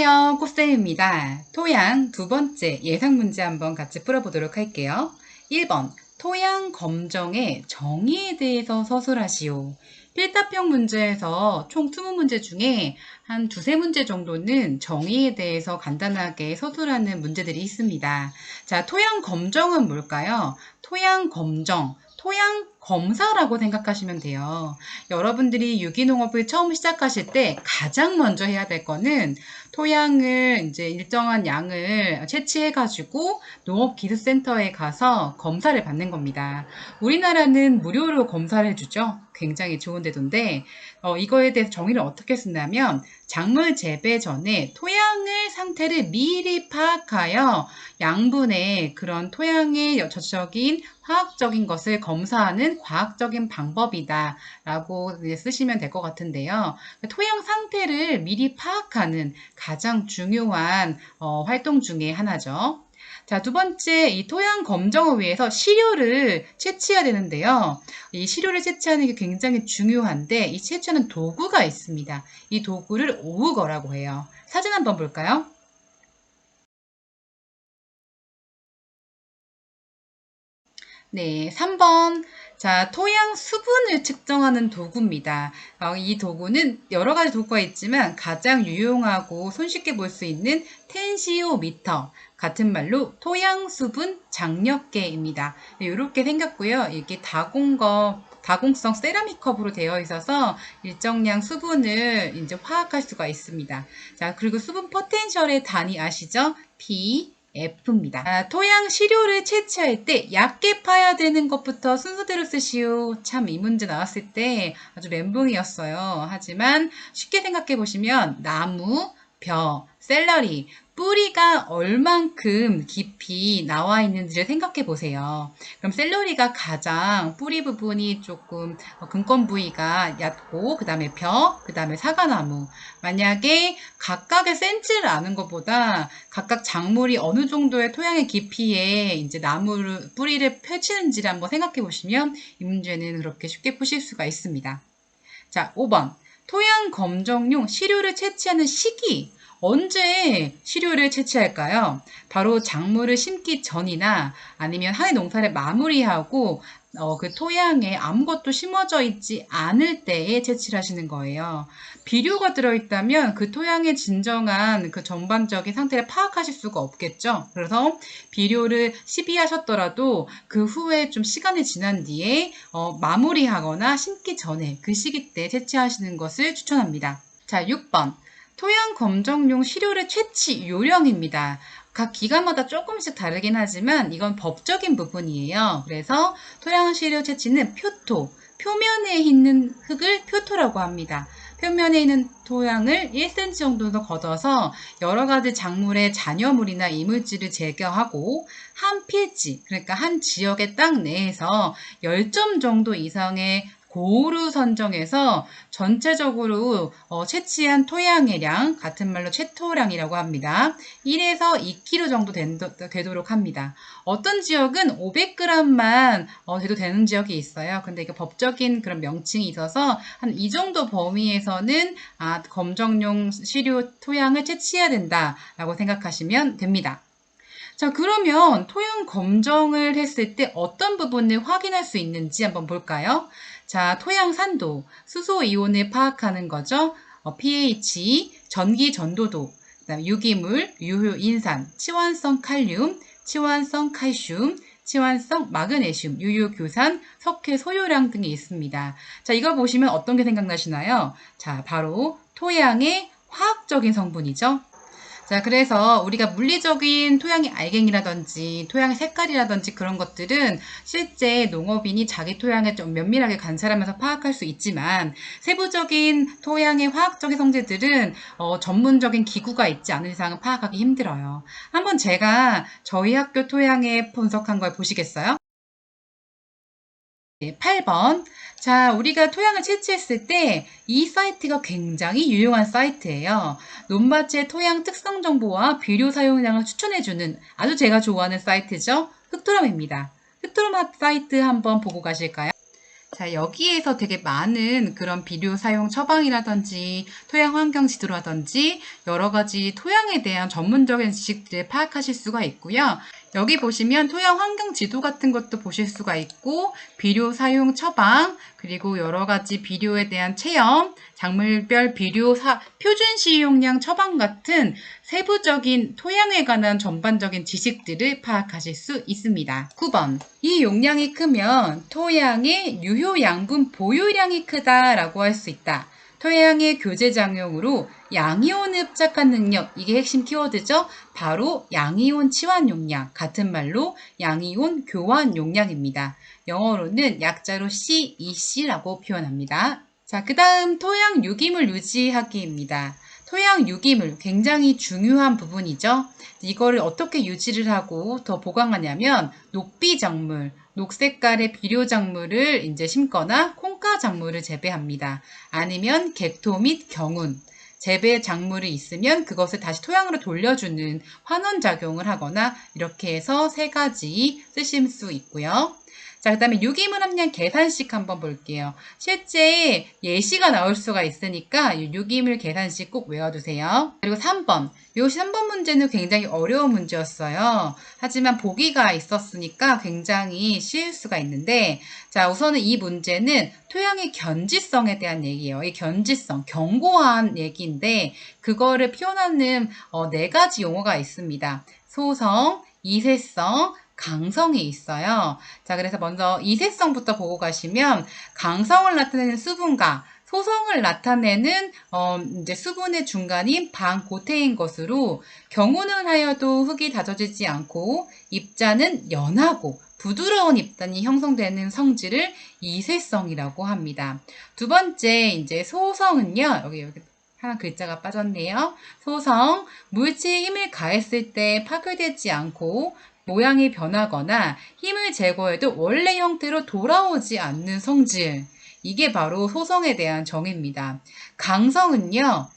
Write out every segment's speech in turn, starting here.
안녕하세요. 꽃쌤입니다. 토양 두 번째 예상 문제 한번 같이 풀어보도록 할게요. 1번 토양 검정의 정의에 대해서 서술하시오. 필답형 문제에서 총 20문제 중에 한 두세 문제 정도는 정의에 대해서 간단하게 서술하는 문제들이 있습니다. 자, 토양 검정은 뭘까요? 토양 검정, 토양 검사라고 생각하시면 돼요. 여러분들이 유기농업을 처음 시작하실 때 가장 먼저 해야 될 거는 토양을 이제 일정한 양을 채취해가지고 농업기술센터에 가서 검사를 받는 겁니다. 우리나라는 무료로 검사를 해주죠. 굉장히 좋은 데던데 이거에 대해서 정의를 어떻게 쓴다면 작물 재배 전에 토양의 상태를 미리 파악하여 양분의 그런 토양의 전체적인 화학적인 것을 검사하는 과학적인 방법이다 라고 쓰시면 될 것 같은데요. 토양 상태를 미리 파악하는 가장 중요한 활동 중에 하나죠. 자, 두 번째, 이 토양 검정을 위해서 시료를 채취해야 되는데요. 이 시료를 채취하는 게 굉장히 중요한데, 이 채취하는 도구가 있습니다. 이 도구를 오우거라고 해요. 사진 한번 볼까요? 네, 3번. 자, 토양 수분을 측정하는 도구입니다. 이 도구는 여러 가지 도구가 있지만 가장 유용하고 손쉽게 볼 수 있는 텐시오미터, 같은 말로 토양 수분 장력계입니다. 이렇게 생겼고요. 이게 다공성 세라믹 컵으로 되어 있어서 일정량 수분을 이제 화학할 수가 있습니다. 자, 그리고 수분 포텐셜의 단위 아시죠? F입니다. 토양 시료를 채취할 때 얇게 파야 되는 것부터 순서대로 쓰시오. 참 이 문제 나왔을 때 아주 멘붕이었어요. 하지만 쉽게 생각해 보시면 나무, 벼, 샐러리, 뿌리가 얼만큼 깊이 나와 있는지를 생각해 보세요. 그럼 샐러리가 가장 뿌리 부분이 조금 근권 부위가 얕고 그 다음에 벼, 그 다음에 사과나무. 만약에 각각의 센치를 아는 것보다 각각 작물이 어느 정도의 토양의 깊이에 이제 나무를 뿌리를 펼치는지를 한번 생각해 보시면 이 문제는 그렇게 쉽게 푸실 수가 있습니다. 자, 5번. 토양 검정용 시료를 채취하는 시기. 언제 시료를 채취할까요? 바로 작물을 심기 전이나 아니면 한 해 농사를 마무리하고 그 토양에 아무것도 심어져 있지 않을 때에 채취를 하시는 거예요. 비료가 들어있다면 그 토양의 진정한 그 전반적인 상태를 파악하실 수가 없겠죠. 그래서 비료를 시비하셨더라도 그 후에 좀 시간이 지난 뒤에 마무리하거나 심기 전에 그 시기 때 채취하시는 것을 추천합니다. 자, 6번. 토양 검정용 시료를 채취 요령입니다. 각 기관마다 조금씩 다르긴 하지만 이건 법적인 부분이에요. 그래서 토양 시료 채취는 표토, 표면에 있는 흙을 표토라고 합니다. 표면에 있는 토양을 1cm 정도 더 걷어서 여러 가지 작물의 잔여물이나 이물질을 제거하고 한 필지, 그러니까 한 지역의 땅 내에서 10점 정도 이상의 고루 선정해서 전체적으로 채취한 토양의 량, 같은 말로 채토량이라고 합니다. 1에서 2kg 정도 되도록 합니다. 어떤 지역은 500g만 돼도 되는 지역이 있어요. 근데 이게 법적인 그런 명칭이 있어서 한 이 정도 범위에서는 검정용 시료 토양을 채취해야 된다라고 생각하시면 됩니다. 자, 그러면 토양 검정을 했을 때 어떤 부분을 확인할 수 있는지 한번 볼까요? 자, 토양 산도, 수소 이온을 파악하는 거죠. pH, 전기 전도도, 그다음에 유기물, 유효 인산, 치환성 칼륨, 치환성 칼슘, 치환성 마그네슘, 유효교산, 석회 소요량 등이 있습니다. 자, 이걸 보시면 어떤 게 생각나시나요? 자, 바로 토양의 화학적인 성분이죠. 자, 그래서 우리가 물리적인 토양의 알갱이라든지 토양의 색깔이라든지 그런 것들은 실제 농업인이 자기 토양을 좀 면밀하게 관찰하면서 파악할 수 있지만 세부적인 토양의 화학적인 성질들은 전문적인 기구가 있지 않은 이상은 파악하기 힘들어요. 한번 제가 저희 학교 토양에 분석한 걸 보시겠어요? 네, 8번. 자, 우리가 토양을 채취했을 때 이 사이트가 굉장히 유용한 사이트예요. 논밭의 토양 특성 정보와 비료 사용량을 추천해주는 아주 제가 좋아하는 사이트죠. 흑토럼입니다. 흑토럼 사이트 한번 보고 가실까요? 자, 여기에서 되게 많은 그런 비료 사용 처방이라든지 토양 환경 지도라든지 여러 가지 토양에 대한 전문적인 지식들을 파악하실 수가 있고요. 여기 보시면 토양 환경 지도 같은 것도 보실 수가 있고, 비료 사용 처방, 그리고 여러 가지 비료에 대한 체험, 작물별 비료 표준 시용량 처방 같은 세부적인 토양에 관한 전반적인 지식들을 파악하실 수 있습니다. 9번. 이 용량이 크면 토양의 유효 양분 보유량이 크다라고 할 수 있다. 토양의 교제작용으로 양이온을 흡착한 능력, 이게 핵심 키워드죠. 바로 양이온 치환 용량, 같은 말로 양이온 교환 용량입니다. 영어로는 약자로 CEC라고 표현합니다. 자, 그 다음 토양 유기물 유지하기입니다. 토양 유기물 굉장히 중요한 부분이죠. 이거를 어떻게 유지를 하고 더 보강하냐면 녹비 작물, 녹색깔의 비료 작물을 이제 심거나 콩가 작물을 재배합니다. 아니면 객토 및 경운, 재배 작물이 있으면 그것을 다시 토양으로 돌려주는 환원 작용을 하거나 이렇게 해서 세 가지 쓰실 수 있고요. 자, 그 다음에 유기물 함량 계산식 한번 볼게요. 실제 예시가 나올 수가 있으니까 유기물 계산식 꼭 외워두세요. 그리고 3번. 이 3번 문제는 굉장히 어려운 문제였어요. 하지만 보기가 있었으니까 굉장히 쉬울 수가 있는데, 자, 우선은 이 문제는 토양의 견지성에 대한 얘기예요. 이 견지성, 견고한 얘기인데, 그거를 표현하는 네 가지 용어가 있습니다. 소성, 이세성, 강성이 있어요. 자, 그래서 먼저 이세성부터 보고 가시면 강성을 나타내는 수분과 소성을 나타내는 이제 수분의 중간인 반고태인 것으로 경운을 하여도 흙이 다져지지 않고 입자는 연하고 부드러운 입단이 형성되는 성질을 이세성이라고 합니다. 두 번째 이제 소성은요. 여기 하나 글자가 빠졌네요. 소성, 물체에 힘을 가했을 때 파괴되지 않고 모양이 변하거나 힘을 제거해도 원래 형태로 돌아오지 않는 성질. 이게 바로 소성에 대한 정의입니다. 강성은요,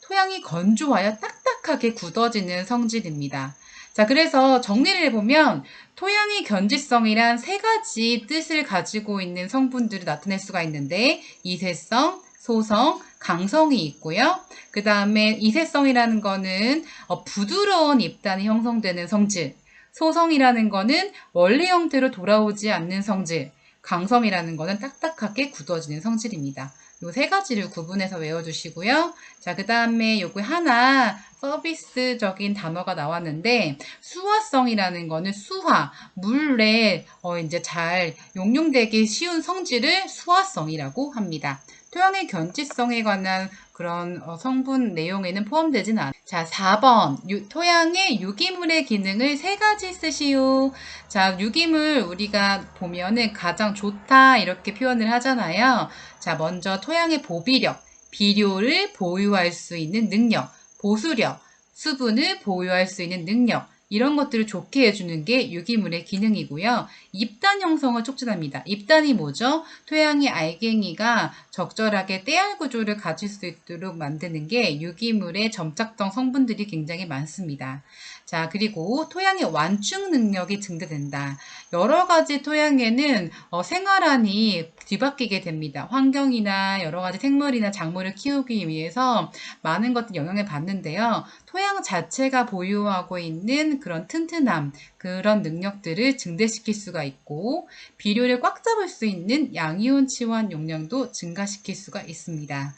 토양이 건조하여 딱딱하게 굳어지는 성질입니다. 자, 그래서 정리를 해보면 토양의 견지성이란 세 가지 뜻을 가지고 있는 성분들을 나타낼 수가 있는데 이세성, 소성, 강성이 있고요. 그 다음에 이세성이라는 거는 부드러운 입단이 형성되는 성질, 소성이라는 거는 원래 형태로 돌아오지 않는 성질, 강성이라는 거는 딱딱하게 굳어지는 성질입니다. 이 세 가지를 구분해서 외워주시고요. 자, 그 다음에 요거 하나 서비스적인 단어가 나왔는데 수화성이라는 거는 수화, 물에 이제 잘 용융되기 쉬운 성질을 수화성이라고 합니다. 토양의 견지성에 관한 그런 성분 내용에는 포함되진 않아요. 자, 4번. 토양의 유기물의 기능을 세 가지 쓰시오. 자, 유기물 우리가 보면은 가장 좋다 이렇게 표현을 하잖아요. 자, 먼저 토양의 보비력, 비료를 보유할 수 있는 능력, 보수력, 수분을 보유할 수 있는 능력, 이런 것들을 좋게 해주는 게 유기물의 기능이고요. 입단 형성을 촉진합니다. 입단이 뭐죠? 토양의 알갱이가 적절하게 떼알 구조를 가질 수 있도록 만드는 게 유기물의 점착성 성분들이 굉장히 많습니다. 자, 그리고 토양의 완충 능력이 증대된다. 여러 가지 토양에는 생활환이 뒤바뀌게 됩니다. 환경이나 여러 가지 생물이나 작물을 키우기 위해서 많은 것들 영향을 받는데요. 토양 자체가 보유하고 있는 그런 튼튼함, 그런 능력들을 증대시킬 수가 있고 비료를 꽉 잡을 수 있는 양이온 치환 용량도 증가시킬 수가 있습니다.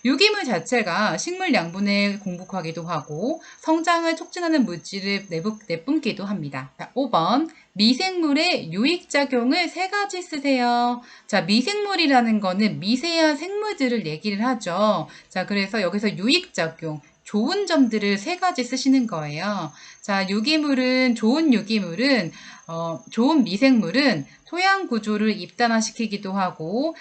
유기물 자체가 식물 양분을 공급하기도 하고 성장을 촉진하는 물질을 내뿜기도 합니다. 자, 5번. 미생물의 유익작용을 세 가지 쓰세요. 자, 미생물이라는 거는 미세한 생물들을 얘기를 하죠. 자, 그래서 여기서 유익작용, 좋은 점들을 세 가지 쓰시는 거예요. 자, 좋은 유기물은, 좋은 미생물은 토양 구조를 입단화시키기도 하고,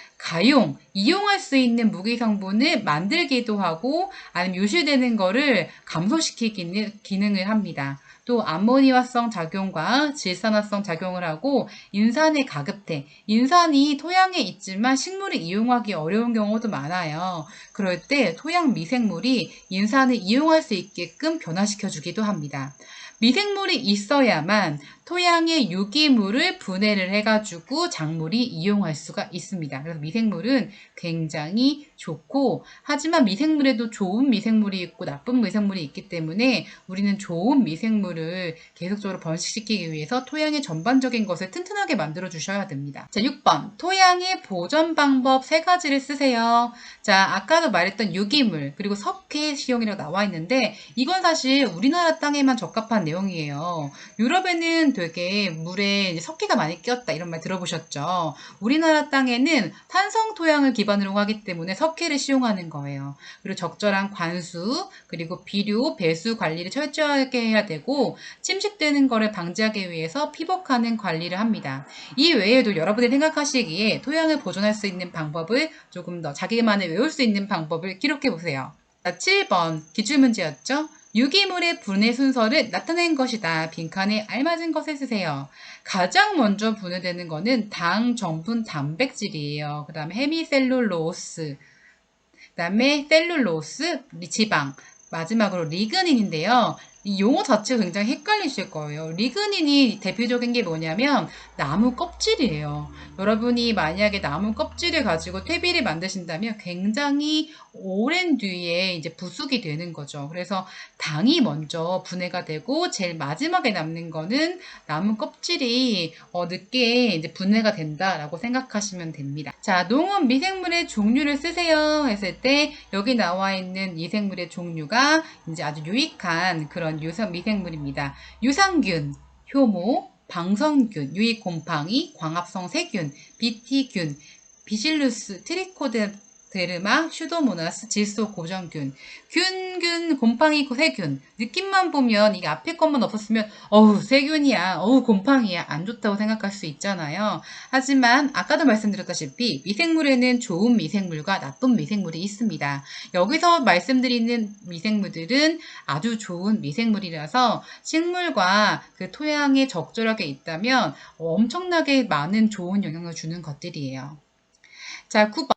이용할 수 있는 무기 성분을 만들기도 하고, 아니면 유실되는 거를 감소시키기는 기능을 합니다. 또 암모니화성 작용과 질산화성 작용을 하고 인산의 가급태, 인산이 토양에 있지만 식물이 이용하기 어려운 경우도 많아요. 그럴 때 토양 미생물이 인산을 이용할 수 있게끔 변화시켜 주기도 합니다. 미생물이 있어야만 토양의 유기물을 분해를 해가지고 작물이 이용할 수가 있습니다. 그래서 미생물은 굉장히 좋고, 하지만 미생물에도 좋은 미생물이 있고 나쁜 미생물이 있기 때문에 우리는 좋은 미생물을 계속적으로 번식시키기 위해서 토양의 전반적인 것을 튼튼하게 만들어 주셔야 됩니다. 자, 6번. 토양의 보존 방법 3가지를 쓰세요. 자, 아까도 말했던 유기물, 그리고 석회 시용이라고 나와 있는데, 이건 사실 우리나라 땅에만 적합한 내용이에요. 유럽에는 되게 물에 석회가 많이 끼었다 이런 말 들어보셨죠? 우리나라 땅에는 탄성 토양을 기반으로 하기 때문에 석회를 시용하는 거예요. 그리고 적절한 관수, 그리고 비료, 배수 관리를 철저하게 해야 되고, 침식되는 거를 방지하기 위해서 피복하는 관리를 합니다. 이 외에도 여러분이 생각하시기에 토양을 보존할 수 있는 방법을 조금 더 자기만의 외울 수 있는 방법을 기록해 보세요. 7번 기출문제였죠? 유기물의 분해 순서를 나타낸 것이다. 빈칸에 알맞은 것을 쓰세요. 가장 먼저 분해되는 거는 당, 전분, 단백질이에요. 그 다음에 헤미셀룰로스, 그 다음에 셀룰로스, 지방, 마지막으로 리그닌인데요. 이 용어 자체가 굉장히 헷갈리실 거예요. 리그닌이 대표적인 게 뭐냐면 나무 껍질이에요. 여러분이 만약에 나무 껍질을 가지고 퇴비를 만드신다면 굉장히 오랜 뒤에 이제 부숙이 되는 거죠. 그래서 당이 먼저 분해가 되고 제일 마지막에 남는 거는 나무 껍질이 늦게 이제 분해가 된다라고 생각하시면 됩니다. 자, 농업 미생물의 종류를 쓰세요 했을 때 여기 나와 있는 미생물의 종류가 이제 아주 유익한 그런 미생물입니다. 유산균, 효모, 방성균, 유익곰팡이, 광합성 세균, 비티균, 비실루스, 트리코데르마, 슈도모나스, 질소고정균, 균, 곰팡이, 세균. 느낌만 보면 이게 앞에 것만 없었으면 어우 세균이야, 어우 곰팡이야 안 좋다고 생각할 수 있잖아요. 하지만 아까도 말씀드렸다시피 미생물에는 좋은 미생물과 나쁜 미생물이 있습니다. 여기서 말씀드리는 미생물들은 아주 좋은 미생물이라서 식물과 그 토양에 적절하게 있다면 엄청나게 많은 좋은 영향을 주는 것들이에요. 자, 9번.